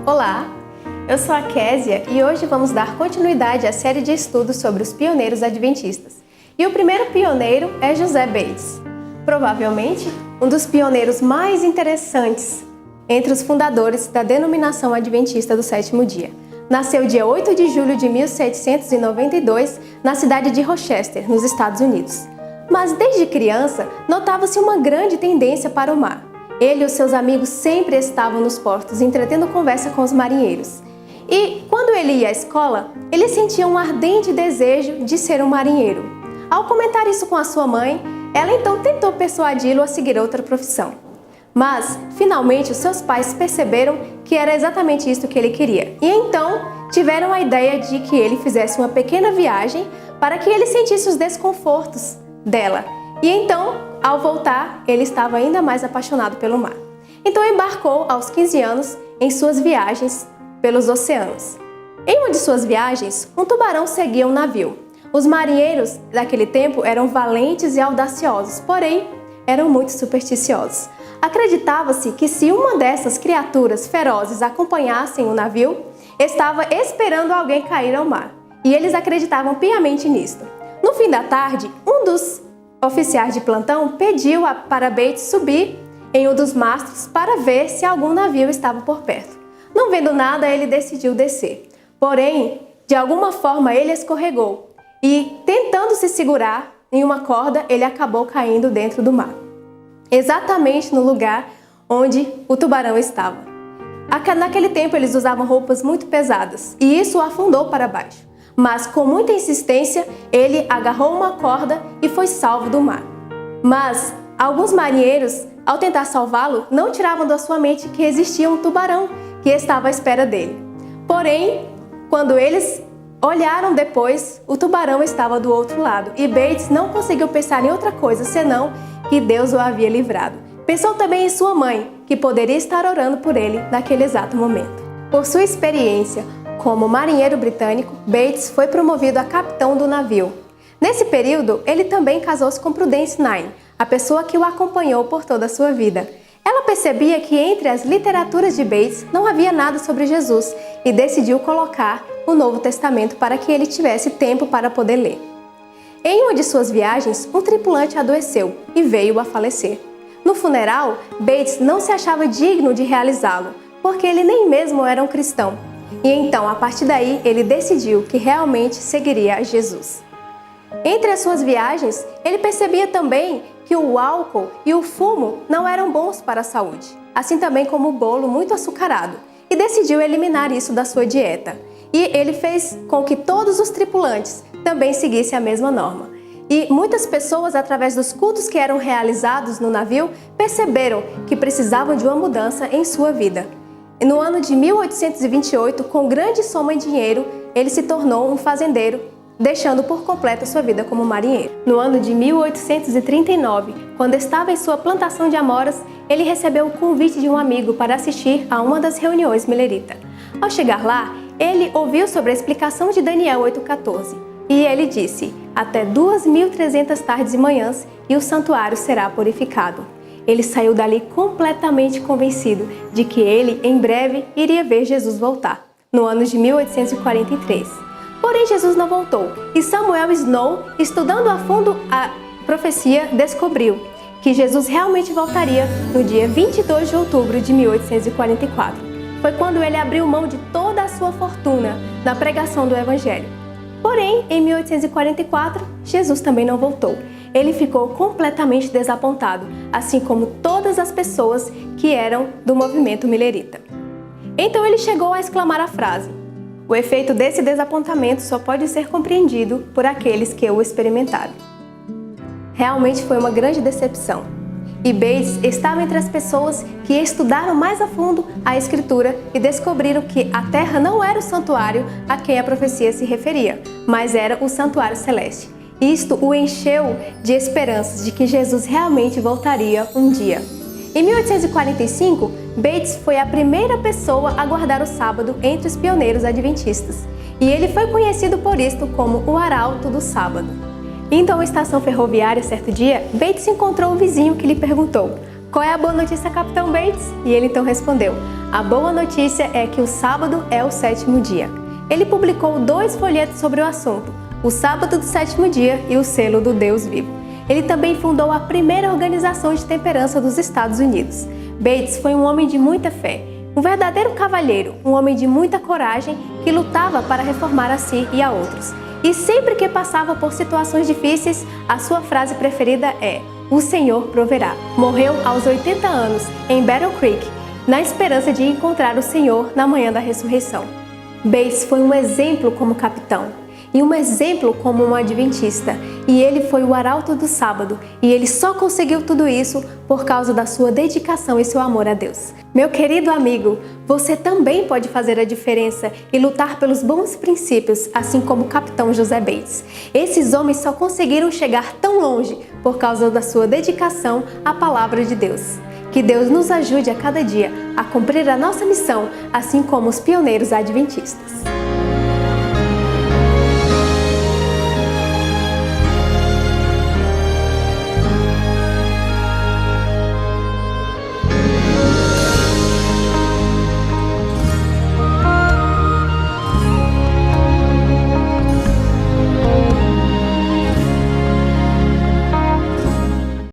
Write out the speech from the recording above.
Olá, eu sou a Késia e hoje vamos dar continuidade à série de estudos sobre os pioneiros adventistas. E o primeiro pioneiro é José Bates, provavelmente um dos pioneiros mais interessantes entre os fundadores da denominação adventista do sétimo dia. Nasceu dia 8 de julho de 1792 na cidade de Rochester, nos Estados Unidos. Mas desde criança notava-se uma grande tendência para o mar. Ele e os seus amigos sempre estavam nos portos, entretendo conversa com os marinheiros. E quando ele ia à escola, ele sentia um ardente desejo de ser um marinheiro. Ao comentar isso com a sua mãe, ela então tentou persuadi-lo a seguir outra profissão. Mas, finalmente, os seus pais perceberam que era exatamente isso que ele queria. E então, tiveram a ideia de que ele fizesse uma pequena viagem para que ele sentisse os desconfortos dela. E então, ao voltar, ele estava ainda mais apaixonado pelo mar. Então embarcou aos 15 anos em suas viagens pelos oceanos. Em uma de suas viagens, um tubarão seguia um navio. Os marinheiros daquele tempo eram valentes e audaciosos, porém eram muito supersticiosos. Acreditava-se que se uma dessas criaturas ferozes acompanhassem o navio, estava esperando alguém cair ao mar. E eles acreditavam piamente nisto. No fim da tarde, um dos oficiais de plantão pediu para Bates subir em um dos mastros para ver se algum navio estava por perto. Não vendo nada, ele decidiu descer. Porém, de alguma forma ele escorregou e, tentando se segurar em uma corda, ele acabou caindo dentro do mar. Exatamente no lugar onde o tubarão estava. Naquele tempo eles usavam roupas muito pesadas e isso o afundou para baixo. Mas com muita insistência, ele agarrou uma corda e foi salvo do mar. Mas alguns marinheiros, ao tentar salvá-lo, não tiravam da sua mente que existia um tubarão que estava à espera dele. Porém, quando eles olharam depois, o tubarão estava do outro lado e Bates não conseguiu pensar em outra coisa senão que Deus o havia livrado. Pensou também em sua mãe, que poderia estar orando por ele naquele exato momento. Por sua experiência como marinheiro britânico, Bates foi promovido a capitão do navio. Nesse período, ele também casou-se com Prudence Nine, a pessoa que o acompanhou por toda a sua vida. Ela percebia que entre as literaturas de Bates não havia nada sobre Jesus e decidiu colocar o Novo Testamento para que ele tivesse tempo para poder ler. Em uma de suas viagens, um tripulante adoeceu e veio a falecer. No funeral, Bates não se achava digno de realizá-lo, porque ele nem mesmo era um cristão. E então, a partir daí, ele decidiu que realmente seguiria a Jesus. Entre as suas viagens, ele percebia também que o álcool e o fumo não eram bons para a saúde, assim também como o bolo muito açucarado, e decidiu eliminar isso da sua dieta. E ele fez com que todos os tripulantes também seguissem a mesma norma. E muitas pessoas, através dos cultos que eram realizados no navio, perceberam que precisavam de uma mudança em sua vida. No ano de 1828, com grande soma de dinheiro, ele se tornou um fazendeiro, deixando por completo a sua vida como marinheiro. No ano de 1839, quando estava em sua plantação de amoras, ele recebeu o convite de um amigo para assistir a uma das reuniões milerita. Ao chegar lá, ele ouviu sobre a explicação de Daniel 8,14 e ele disse: até 2.300 tardes e manhãs e o santuário será purificado. Ele saiu dali completamente convencido de que ele, em breve, iria ver Jesus voltar, no ano de 1843. Porém, Jesus não voltou, e Samuel Snow, estudando a fundo a profecia, descobriu que Jesus realmente voltaria no dia 22 de outubro de 1844. Foi quando ele abriu mão de toda a sua fortuna na pregação do Evangelho. Porém, em 1844, Jesus também não voltou. Ele ficou completamente desapontado, assim como todas as pessoas que eram do movimento milerita. Então ele chegou a exclamar a frase: o efeito desse desapontamento só pode ser compreendido por aqueles que o experimentaram. Realmente foi uma grande decepção. E Bates estava entre as pessoas que estudaram mais a fundo a Escritura e descobriram que a terra não era o santuário a quem a profecia se referia, mas era o santuário celeste. Isto o encheu de esperanças de que Jesus realmente voltaria um dia. Em 1845, Bates foi a primeira pessoa a guardar o sábado entre os pioneiros adventistas, e ele foi conhecido por isto como o Arauto do Sábado. Indo a uma estação ferroviária certo dia, Bates encontrou um vizinho que lhe perguntou: Qual é a boa notícia, Capitão Bates? E ele então respondeu: a boa notícia é que o sábado é o 7º dia. Ele publicou 2 folhetos sobre o assunto, o sábado do 7º dia e o selo do Deus vivo. Ele também fundou a primeira organização de temperança dos Estados Unidos. Bates foi um homem de muita fé, um verdadeiro cavalheiro, um homem de muita coragem que lutava para reformar a si e a outros. E sempre que passava por situações difíceis, a sua frase preferida é: o Senhor proverá. Morreu aos 80 anos em Battle Creek, na esperança de encontrar o Senhor na manhã da ressurreição. Bates foi um exemplo como capitão e um exemplo como um adventista, e ele foi o arauto do sábado, e ele só conseguiu tudo isso por causa da sua dedicação e seu amor a Deus. Meu querido amigo, você também pode fazer a diferença e lutar pelos bons princípios, assim como o capitão José Bates. Esses homens só conseguiram chegar tão longe por causa da sua dedicação à palavra de Deus. Que Deus nos ajude a cada dia a cumprir a nossa missão, assim como os pioneiros adventistas.